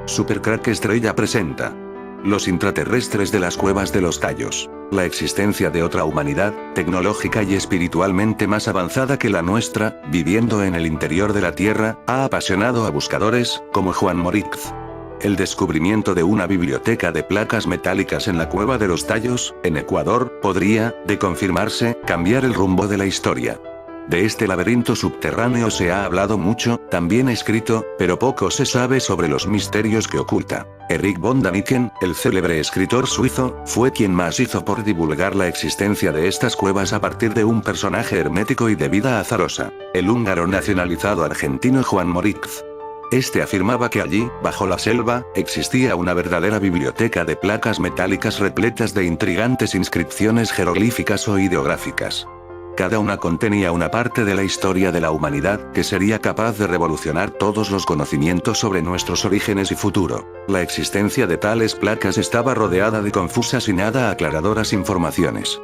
Supercrack Estrella presenta los intraterrestres de las cuevas de los Tallos. La existencia de otra humanidad, tecnológica y espiritualmente más avanzada que la nuestra, viviendo en el interior de la Tierra, ha apasionado a buscadores, como Juan Moritz. El descubrimiento de una biblioteca de placas metálicas en la cueva de los Tallos, en Ecuador, podría, de confirmarse, cambiar el rumbo de la historia. De este laberinto subterráneo se ha hablado mucho, también escrito, pero poco se sabe sobre los misterios que oculta. Erich von Däniken, el célebre escritor suizo, fue quien más hizo por divulgar la existencia de estas cuevas a partir de un personaje hermético y de vida azarosa, el húngaro nacionalizado argentino Juan Moritz. Este afirmaba que allí, bajo la selva, existía una verdadera biblioteca de placas metálicas repletas de intrigantes inscripciones jeroglíficas o ideográficas. Cada una contenía una parte de la historia de la humanidad que sería capaz de revolucionar todos los conocimientos sobre nuestros orígenes y futuro. La existencia de tales placas estaba rodeada de confusas y nada aclaradoras informaciones.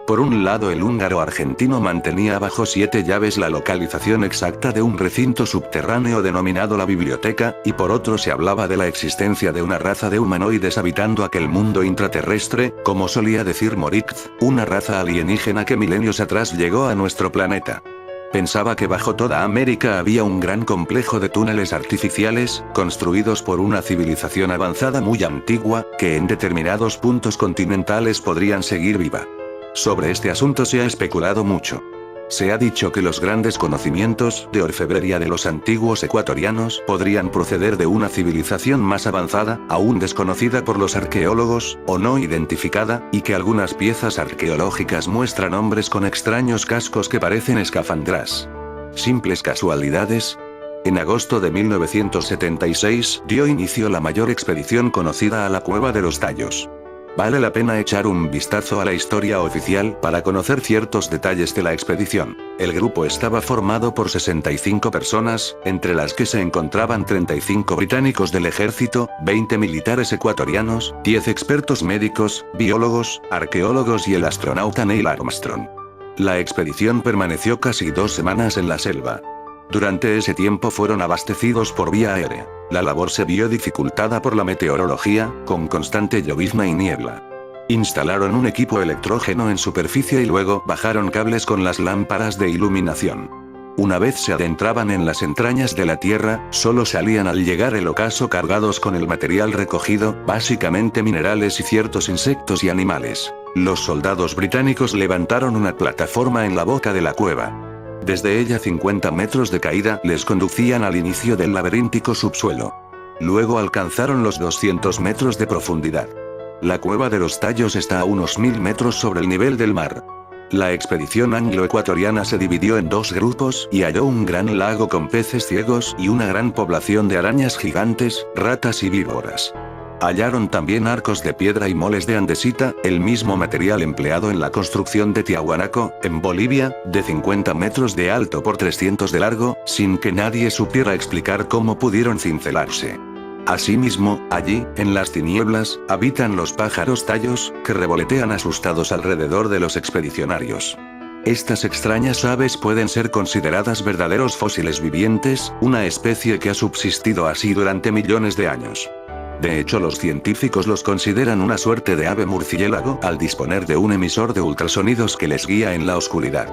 Por un lado, el húngaro argentino mantenía bajo 7 llaves la localización exacta de un recinto subterráneo denominado la biblioteca, y por otro se hablaba de la existencia de una raza de humanoides habitando aquel mundo intraterrestre, como solía decir Moritz, una raza alienígena que milenios atrás llegó a nuestro planeta. Pensaba que bajo toda América había un gran complejo de túneles artificiales, construidos por una civilización avanzada muy antigua, que en determinados puntos continentales podrían seguir viva. Sobre este asunto se ha especulado mucho. Se ha dicho que los grandes conocimientos de orfebrería de los antiguos ecuatorianos podrían proceder de una civilización más avanzada, aún desconocida por los arqueólogos, o no identificada, y que algunas piezas arqueológicas muestran hombres con extraños cascos que parecen escafandras. ¿Simples casualidades? En agosto de 1976 dio inicio la mayor expedición conocida a la Cueva de los Tallos. Vale la pena echar un vistazo a la historia oficial para conocer ciertos detalles de la expedición. El grupo estaba formado por 65 personas, entre las que se encontraban 35 británicos del ejército, 20 militares ecuatorianos, 10 expertos médicos, biólogos, arqueólogos y el astronauta Neil Armstrong. La expedición permaneció casi 2 semanas en la selva. Durante ese tiempo fueron abastecidos por vía aérea. La labor se vio dificultada por la meteorología, con constante llovizna y niebla. Instalaron un equipo electrógeno en superficie y luego bajaron cables con las lámparas de iluminación. Una vez se adentraban en las entrañas de la Tierra, solo salían al llegar el ocaso cargados con el material recogido, básicamente minerales y ciertos insectos y animales. Los soldados británicos levantaron una plataforma en la boca de la cueva. Desde ella 50 metros de caída les conducían al inicio del laberíntico subsuelo. Luego alcanzaron los 200 metros de profundidad. La Cueva de los Tallos está a unos 1000 metros sobre el nivel del mar. La expedición anglo-ecuatoriana se dividió en 2 grupos y halló un gran lago con peces ciegos y una gran población de arañas gigantes, ratas y víboras. Hallaron también arcos de piedra y moles de andesita, el mismo material empleado en la construcción de Tiahuanaco, en Bolivia, de 50 metros de alto por 300 de largo, sin que nadie supiera explicar cómo pudieron cincelarse. Asimismo, allí, en las tinieblas, habitan los pájaros tallos, que revolotean asustados alrededor de los expedicionarios. Estas extrañas aves pueden ser consideradas verdaderos fósiles vivientes, una especie que ha subsistido así durante millones de años. De hecho, los científicos los consideran una suerte de ave murciélago al disponer de un emisor de ultrasonidos que les guía en la oscuridad.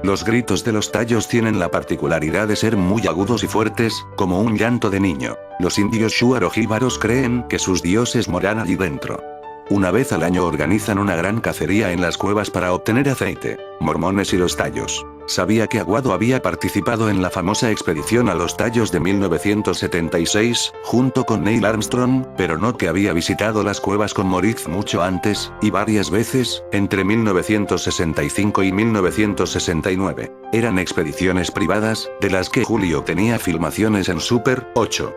Los gritos de los tallos tienen la particularidad de ser muy agudos y fuertes, como un llanto de niño. Los indios shuar o jíbaros creen que sus dioses moran allí dentro. Una vez al año organizan una gran cacería en las cuevas para obtener aceite. Mormones y los tallos. Sabía que Aguado había participado en la famosa expedición a los Tallos de 1976, junto con Neil Armstrong, pero no que había visitado las cuevas con Moritz mucho antes, y varias veces, entre 1965 y 1969. Eran expediciones privadas, de las que Julio tenía filmaciones en Super 8.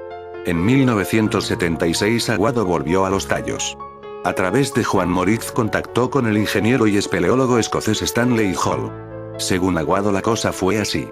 En 1976 Aguado volvió a los Tallos. A través de Juan Moritz contactó con el ingeniero y espeleólogo escocés Stanley Hall. Según Aguado la cosa fue así.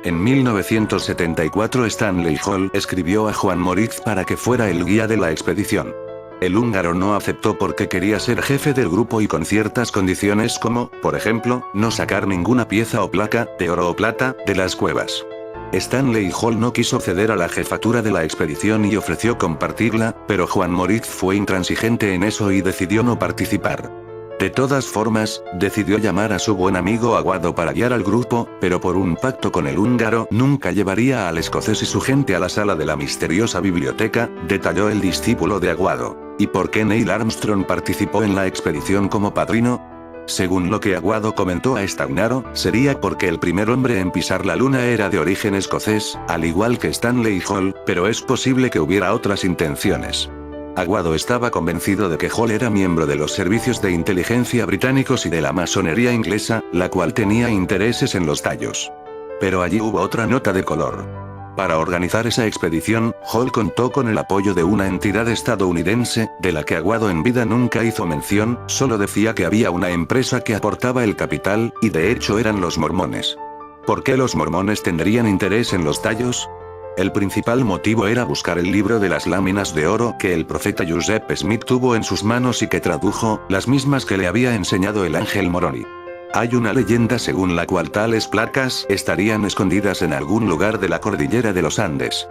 En 1974 Stanley Hall escribió a Juan Moritz para que fuera el guía de la expedición. El húngaro no aceptó porque quería ser jefe del grupo y con ciertas condiciones como, por ejemplo, no sacar ninguna pieza o placa, de oro o plata, de las cuevas. Stanley Hall no quiso ceder a la jefatura de la expedición y ofreció compartirla, pero Juan Moritz fue intransigente en eso y decidió no participar. De todas formas, decidió llamar a su buen amigo Aguado para guiar al grupo, pero por un pacto con el húngaro nunca llevaría al escocés y su gente a la sala de la misteriosa biblioteca, detalló el discípulo de Aguado. ¿Y por qué Neil Armstrong participó en la expedición como padrino? Según lo que Aguado comentó a Stagnaro, sería porque el primer hombre en pisar la luna era de origen escocés, al igual que Stanley Hall, pero es posible que hubiera otras intenciones. Aguado estaba convencido de que Hall era miembro de los servicios de inteligencia británicos y de la masonería inglesa, la cual tenía intereses en los tallos. Pero allí hubo otra nota de color. Para organizar esa expedición, Hall contó con el apoyo de una entidad estadounidense, de la que Aguado en vida nunca hizo mención, solo decía que había una empresa que aportaba el capital, y de hecho eran los mormones. ¿Por qué los mormones tendrían interés en los tallos? El principal motivo era buscar el libro de las láminas de oro que el profeta Joseph Smith tuvo en sus manos y que tradujo, las mismas que le había enseñado el ángel Moroni. Hay una leyenda según la cual tales placas estarían escondidas en algún lugar de la cordillera de los Andes.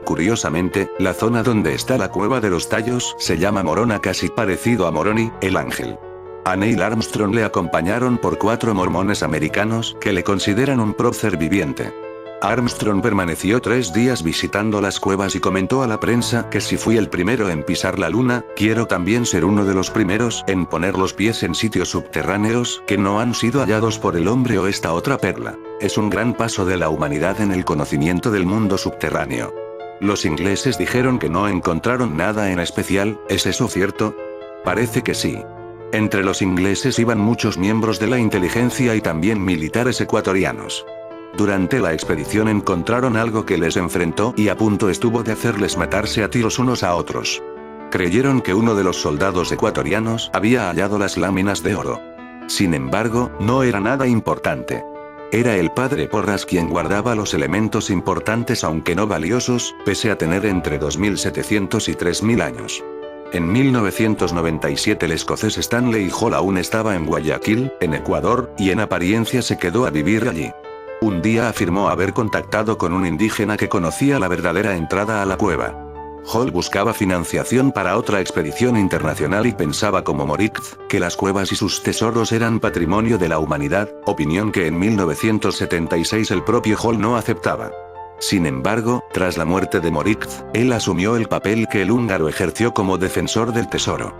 Curiosamente, la zona donde está la cueva de los tallos se llama Morona, casi parecido a Moroni, el ángel. A Neil Armstrong le acompañaron por 4 mormones americanos que le consideran un prócer viviente. Armstrong permaneció 3 días visitando las cuevas y comentó a la prensa que si fui el primero en pisar la luna, quiero también ser uno de los primeros en poner los pies en sitios subterráneos que no han sido hallados por el hombre o esta otra perla. Es un gran paso de la humanidad en el conocimiento del mundo subterráneo. Los ingleses dijeron que no encontraron nada en especial, ¿es eso cierto? Parece que sí. Entre los ingleses iban muchos miembros de la inteligencia y también militares ecuatorianos. Durante la expedición encontraron algo que les enfrentó y a punto estuvo de hacerles matarse a tiros unos a otros. Creyeron que uno de los soldados ecuatorianos había hallado las láminas de oro. Sin embargo, no era nada importante. Era el padre Porras quien guardaba los elementos importantes aunque no valiosos, pese a tener entre 2700 y 3000 años. En 1997 el escocés Stanley Hall aún estaba en Guayaquil, en Ecuador, y en apariencia se quedó a vivir allí. Un día afirmó haber contactado con un indígena que conocía la verdadera entrada a la cueva. Hall buscaba financiación para otra expedición internacional y pensaba como Moritz, que las cuevas y sus tesoros eran patrimonio de la humanidad, opinión que en 1976 el propio Hall no aceptaba. Sin embargo, tras la muerte de Moritz, él asumió el papel que el húngaro ejerció como defensor del tesoro.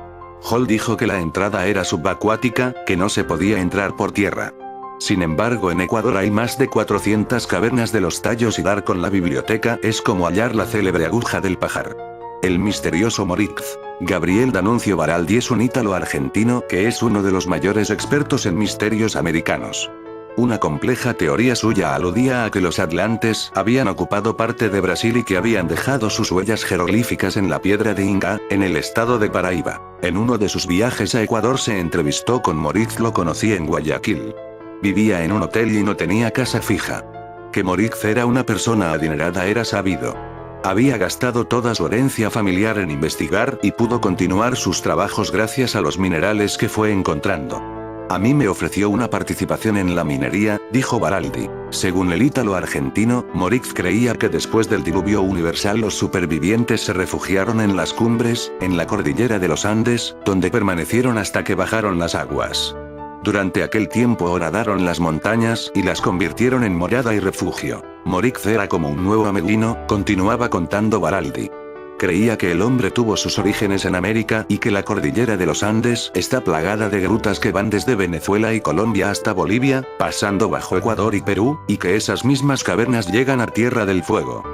Hall dijo que la entrada era subacuática, que no se podía entrar por tierra. Sin embargo, en Ecuador hay más de 400 cavernas de los tallos y dar con la biblioteca es como hallar la célebre aguja del pajar. El misterioso Moritz, Gabriel D'Annunzio Baraldi, es un ítalo-argentino que es uno de los mayores expertos en misterios americanos. Una compleja teoría suya aludía a que los atlantes habían ocupado parte de Brasil y que habían dejado sus huellas jeroglíficas en la piedra de Inga, en el estado de Paraíba. En uno de sus viajes a Ecuador se entrevistó con Moritz, lo conocí en Guayaquil. Vivía en un hotel y no tenía casa fija. Que Moritz era una persona adinerada era sabido. Había gastado toda su herencia familiar en investigar y pudo continuar sus trabajos gracias a los minerales que fue encontrando. A mí me ofreció una participación en la minería, dijo Baraldi. Según el ítalo-argentino, Moritz creía que después del diluvio universal los supervivientes se refugiaron en las cumbres, en la cordillera de los Andes, donde permanecieron hasta que bajaron las aguas. Durante aquel tiempo horadaron las montañas y las convirtieron en morada y refugio. Moritz era como un nuevo ameguino, continuaba contando Baraldi. Creía que el hombre tuvo sus orígenes en América y que la cordillera de los Andes está plagada de grutas que van desde Venezuela y Colombia hasta Bolivia, pasando bajo Ecuador y Perú, y que esas mismas cavernas llegan a Tierra del Fuego.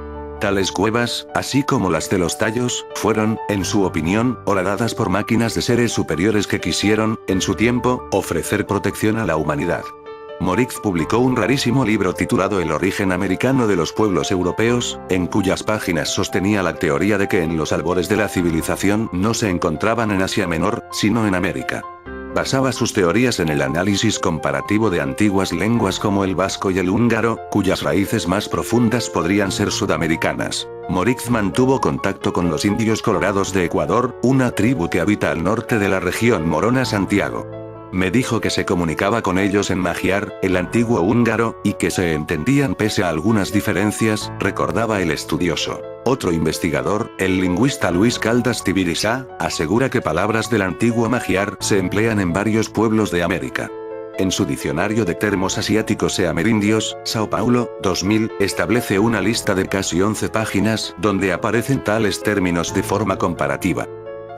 Tales cuevas, así como las de los tallos, fueron, en su opinión, horadadas por máquinas de seres superiores que quisieron, en su tiempo, ofrecer protección a la humanidad. Moritz publicó un rarísimo libro titulado El origen americano de los pueblos europeos, en cuyas páginas sostenía la teoría de que en los albores de la civilización no se encontraban en Asia Menor, sino en América. Basaba sus teorías en el análisis comparativo de antiguas lenguas como el vasco y el húngaro, cuyas raíces más profundas podrían ser sudamericanas. Moritz mantuvo contacto con los indios colorados de Ecuador, una tribu que habita al norte de la región Morona Santiago. Me dijo que se comunicaba con ellos en Magyar, el antiguo húngaro, y que se entendían pese a algunas diferencias, recordaba el estudioso. Otro investigador, el lingüista Luis Caldas Tibirisa, asegura que palabras del antiguo Magyar se emplean en varios pueblos de América. En su diccionario de termos asiáticos e amerindios, Sao Paulo, 2000, establece una lista de casi 11 páginas, donde aparecen tales términos de forma comparativa.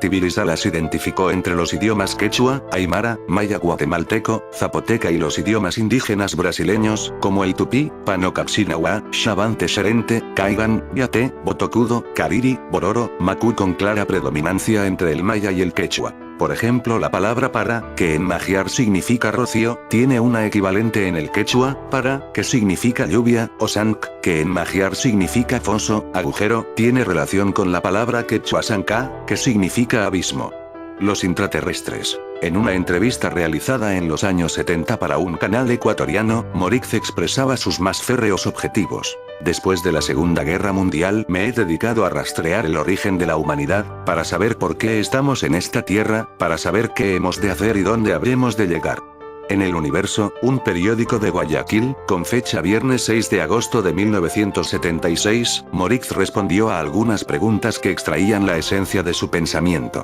Tibirisa las identificó entre los idiomas quechua, aymara, maya guatemalteco, zapoteca y los idiomas indígenas brasileños, como el tupí, panocaxinawa, xavante xerente, caigan, yate, botocudo, cariri, bororo, macu con clara predominancia entre el maya y el quechua. Por ejemplo, la palabra para, que en magyar significa rocío, tiene una equivalente en el quechua, para, que significa lluvia, o sank, que en magyar significa foso, agujero, tiene relación con la palabra quechua sanka, que significa abismo. Los intraterrestres. En una entrevista realizada en los años 70 para un canal ecuatoriano, Morix expresaba sus más férreos objetivos. Después de la Segunda Guerra Mundial me he dedicado a rastrear el origen de la humanidad, para saber por qué estamos en esta tierra, para saber qué hemos de hacer y dónde habremos de llegar. En El Universo, un periódico de Guayaquil, con fecha viernes 6 de agosto de 1976, Morix respondió a algunas preguntas que extraían la esencia de su pensamiento.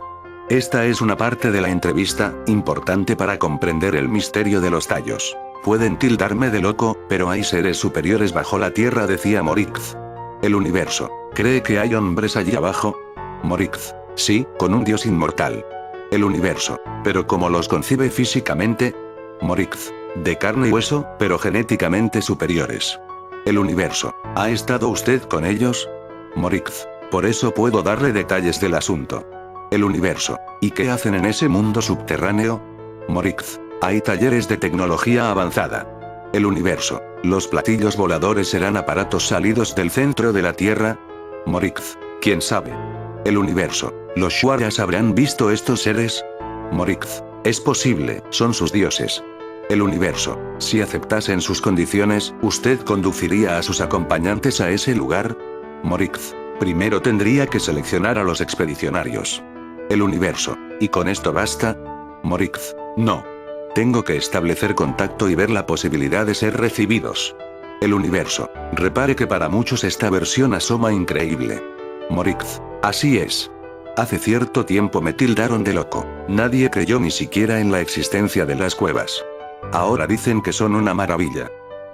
Esta es una parte de la entrevista, importante para comprender el misterio de los tallos. Pueden tildarme de loco, pero hay seres superiores bajo la tierra, decía Morix. El Universo. ¿Cree que hay hombres allí abajo? Morix. Sí, con un dios inmortal. El Universo. ¿Pero cómo los concibe físicamente? Morix. De carne y hueso, pero genéticamente superiores. El Universo. ¿Ha estado usted con ellos? Morix. Por eso puedo darle detalles del asunto. El Universo. ¿Y qué hacen en ese mundo subterráneo? Morix. Hay talleres de tecnología avanzada. El Universo. ¿Los platillos voladores serán aparatos salidos del centro de la Tierra? Morix. ¿Quién sabe? El Universo. ¿Los Shuaras habrán visto estos seres? Morix. Es posible, son sus dioses. El Universo. Si aceptasen sus condiciones, ¿usted conduciría a sus acompañantes a ese lugar? Morix. Primero tendría que seleccionar a los expedicionarios. El Universo. ¿Y con esto basta? Morix. No. Tengo que establecer contacto y ver la posibilidad de ser recibidos. El Universo. Repare que para muchos esta versión asoma increíble. Morix. Así es. Hace cierto tiempo me tildaron de loco. Nadie creyó ni siquiera en la existencia de las cuevas. Ahora dicen que son una maravilla.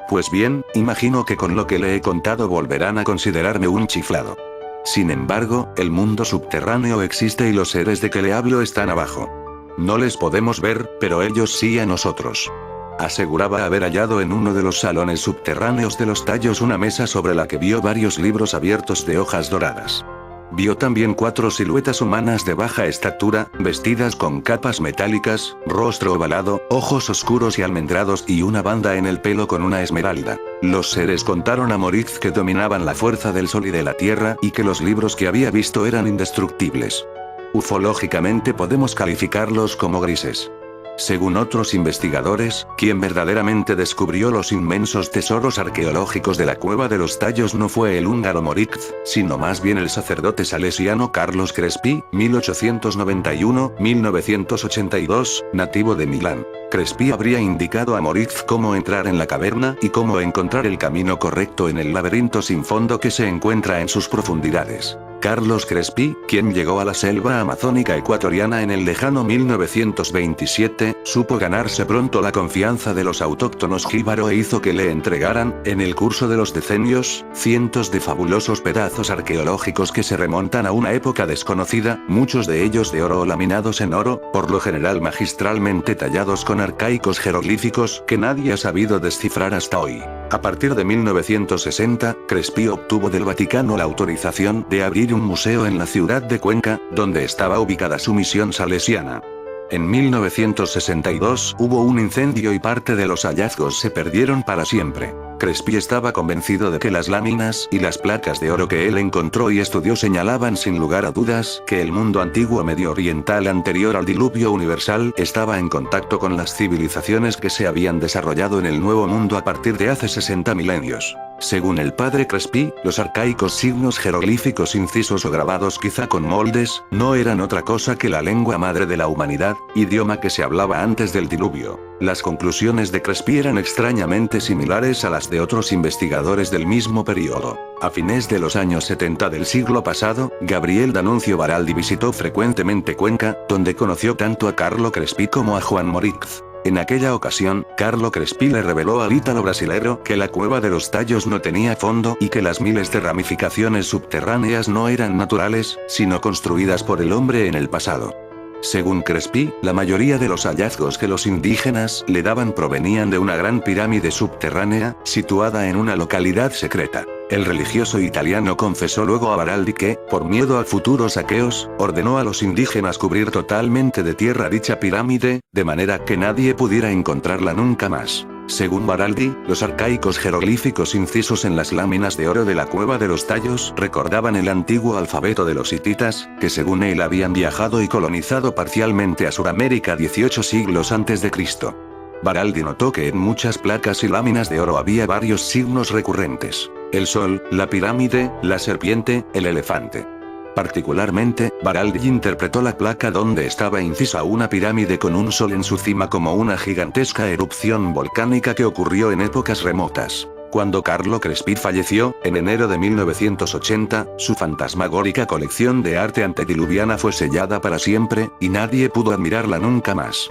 Pues bien, imagino que con lo que le he contado volverán a considerarme un chiflado. Sin embargo, el mundo subterráneo existe y los seres de que le hablo están abajo. No les podemos ver, pero ellos sí a nosotros. Aseguraba haber hallado en uno de los salones subterráneos de los tallos una mesa sobre la que vio varios libros abiertos de hojas doradas. Vio también 4 siluetas humanas de baja estatura, vestidas con capas metálicas, rostro ovalado, ojos oscuros y almendrados y una banda en el pelo con una esmeralda. Los seres contaron a Morix que dominaban la fuerza del sol y de la tierra y que los libros que había visto eran indestructibles. Ufológicamente podemos calificarlos como grises. Según otros investigadores, quien verdaderamente descubrió los inmensos tesoros arqueológicos de la Cueva de los Tallos no fue el húngaro Morix, sino más bien el sacerdote salesiano Carlos Crespi, 1891-1982, nativo de Milán. Crespi habría indicado a Morix cómo entrar en la caverna y cómo encontrar el camino correcto en el laberinto sin fondo que se encuentra en sus profundidades. Carlos Crespi, quien llegó a la selva amazónica ecuatoriana en el lejano 1927, supo ganarse pronto la confianza de los autóctonos jíbaro e hizo que le entregaran, en el curso de los decenios, cientos de fabulosos pedazos arqueológicos que se remontan a una época desconocida, muchos de ellos de oro o laminados en oro, por lo general magistralmente tallados con arcaicos jeroglíficos que nadie ha sabido descifrar hasta hoy. A partir de 1960, Crespi obtuvo del Vaticano la autorización de abrir un museo en la ciudad de Cuenca, donde estaba ubicada su misión salesiana. En 1962 hubo un incendio y parte de los hallazgos se perdieron para siempre. Crespi estaba convencido de que las láminas y las placas de oro que él encontró y estudió señalaban sin lugar a dudas que el mundo antiguo medio oriental anterior al diluvio universal estaba en contacto con las civilizaciones que se habían desarrollado en el Nuevo Mundo a partir de hace 60 milenios. Según el padre Crespi, los arcaicos signos jeroglíficos incisos o grabados quizá con moldes, no eran otra cosa que la lengua madre de la humanidad, idioma que se hablaba antes del diluvio. Las conclusiones de Crespi eran extrañamente similares a las de otros investigadores del mismo periodo. A fines de los años 70 del siglo pasado, Gabriel D'Annunzio Baraldi visitó frecuentemente Cuenca, donde conoció tanto a Carlo Crespi como a Juan Moritz. En aquella ocasión, Carlo Crespi le reveló al ítalo brasilero que la cueva de los Tallos no tenía fondo y que las miles de ramificaciones subterráneas no eran naturales, sino construidas por el hombre en el pasado. Según Crespi, la mayoría de los hallazgos que los indígenas le daban provenían de una gran pirámide subterránea, situada en una localidad secreta. El religioso italiano confesó luego a Baraldi que, por miedo a futuros saqueos, ordenó a los indígenas cubrir totalmente de tierra dicha pirámide, de manera que nadie pudiera encontrarla nunca más. Según Baraldi, los arcaicos jeroglíficos incisos en las láminas de oro de la cueva de los Tallos recordaban el antiguo alfabeto de los hititas, que según él habían viajado y colonizado parcialmente a Suramérica 18 siglos antes de Cristo. Baraldi notó que en muchas placas y láminas de oro había varios signos recurrentes: el sol, la pirámide, la serpiente, el elefante. Particularmente, Baraldi interpretó la placa donde estaba incisa una pirámide con un sol en su cima como una gigantesca erupción volcánica que ocurrió en épocas remotas. Cuando Carlo Crespi falleció, en enero de 1980, su fantasmagórica colección de arte antediluviana fue sellada para siempre, y nadie pudo admirarla nunca más.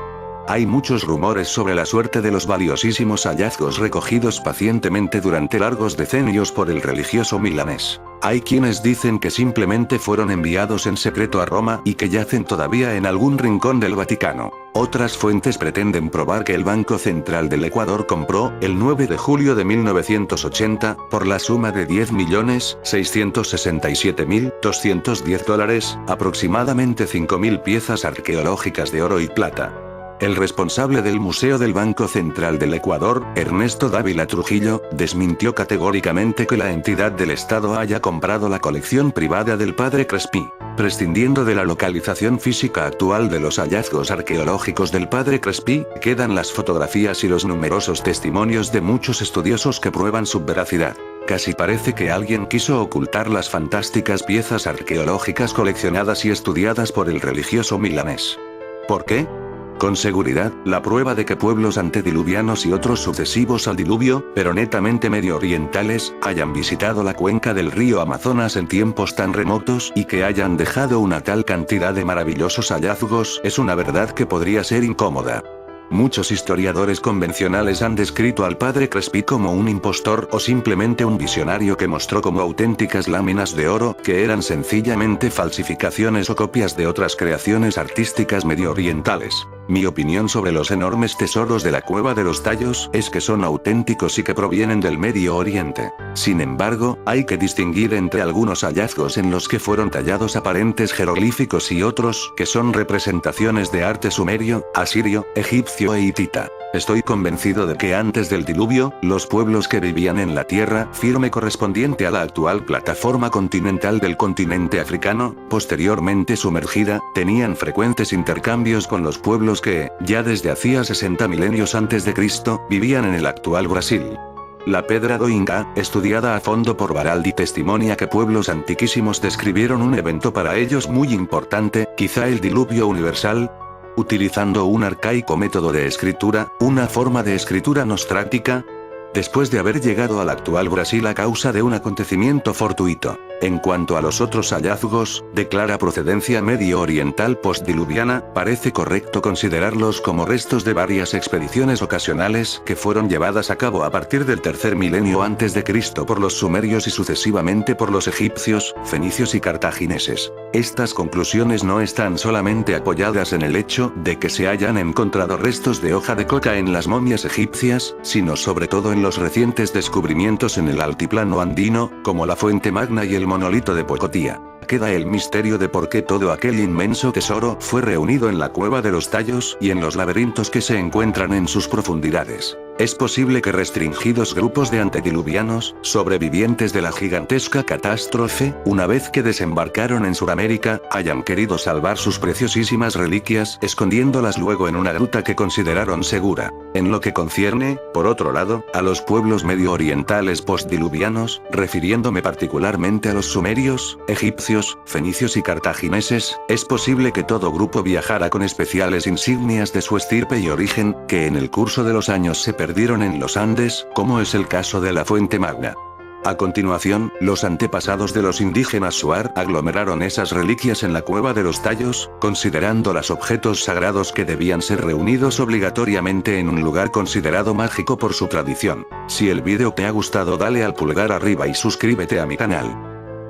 Hay muchos rumores sobre la suerte de los valiosísimos hallazgos recogidos pacientemente durante largos decenios por el religioso milanés. Hay quienes dicen que simplemente fueron enviados en secreto a Roma y que yacen todavía en algún rincón del Vaticano. Otras fuentes pretenden probar que el Banco Central del Ecuador compró, el 9 de julio de 1980, por la suma de $10.667.210, aproximadamente 5.000 piezas arqueológicas de oro y plata. El responsable del Museo del Banco Central del Ecuador, Ernesto Dávila Trujillo, desmintió categóricamente que la entidad del Estado haya comprado la colección privada del padre Crespi. Prescindiendo de la localización física actual de los hallazgos arqueológicos del padre Crespi, quedan las fotografías y los numerosos testimonios de muchos estudiosos que prueban su veracidad. Casi parece que alguien quiso ocultar las fantásticas piezas arqueológicas coleccionadas y estudiadas por el religioso milanés. ¿Por qué? Con seguridad, la prueba de que pueblos antediluvianos y otros sucesivos al diluvio, pero netamente medio orientales, hayan visitado la cuenca del río Amazonas en tiempos tan remotos y que hayan dejado una tal cantidad de maravillosos hallazgos es una verdad que podría ser incómoda. Muchos historiadores convencionales han descrito al padre Crespi como un impostor o simplemente un visionario que mostró como auténticas láminas de oro que eran sencillamente falsificaciones o copias de otras creaciones artísticas medio orientales. Mi opinión sobre los enormes tesoros de la cueva de los Tallos es que son auténticos y que provienen del Medio Oriente. Sin embargo, hay que distinguir entre algunos hallazgos en los que fueron tallados aparentes jeroglíficos y otros que son representaciones de arte sumerio, asirio, egipcio e hitita. Estoy convencido de que antes del diluvio, los pueblos que vivían en la tierra firme correspondiente a la actual plataforma continental del continente africano, posteriormente sumergida, tenían frecuentes intercambios con los pueblos que, ya desde hacía 60 milenios antes de Cristo, vivían en el actual Brasil. La Pedra do Inca, estudiada a fondo por Baraldi, testimonia que pueblos antiquísimos describieron un evento para ellos muy importante, quizá el diluvio universal, utilizando un arcaico método de escritura, una forma de escritura nostrática, después de haber llegado al actual Brasil a causa de un acontecimiento fortuito. En cuanto a los otros hallazgos, de clara procedencia medio oriental postdiluviana, parece correcto considerarlos como restos de varias expediciones ocasionales que fueron llevadas a cabo a partir del tercer milenio antes de Cristo por los sumerios y sucesivamente por los egipcios, fenicios y cartagineses. Estas conclusiones no están solamente apoyadas en el hecho de que se hayan encontrado restos de hoja de coca en las momias egipcias, sino sobre todo en los recientes descubrimientos en el altiplano andino, como la Fuente Magna y el monolito de Pocotía. Queda el misterio de por qué todo aquel inmenso tesoro fue reunido en la cueva de los Tallos y en los laberintos que se encuentran en sus profundidades. Es posible que restringidos grupos de antediluvianos, sobrevivientes de la gigantesca catástrofe, una vez que desembarcaron en Sudamérica, hayan querido salvar sus preciosísimas reliquias, escondiéndolas luego en una gruta que consideraron segura. En lo que concierne, por otro lado, a los pueblos medio orientales postdiluvianos, refiriéndome particularmente a los sumerios, egipcios, fenicios y cartagineses, es posible que todo grupo viajara con especiales insignias de su estirpe y origen, que en el curso de los años se perdieron en los Andes, como es el caso de la Fuente Magna. A continuación, los antepasados de los indígenas Shuar aglomeraron esas reliquias en la cueva de los Tallos, considerándolas objetos sagrados que debían ser reunidos obligatoriamente en un lugar considerado mágico por su tradición. Si el vídeo te ha gustado, dale al pulgar arriba y suscríbete a mi canal.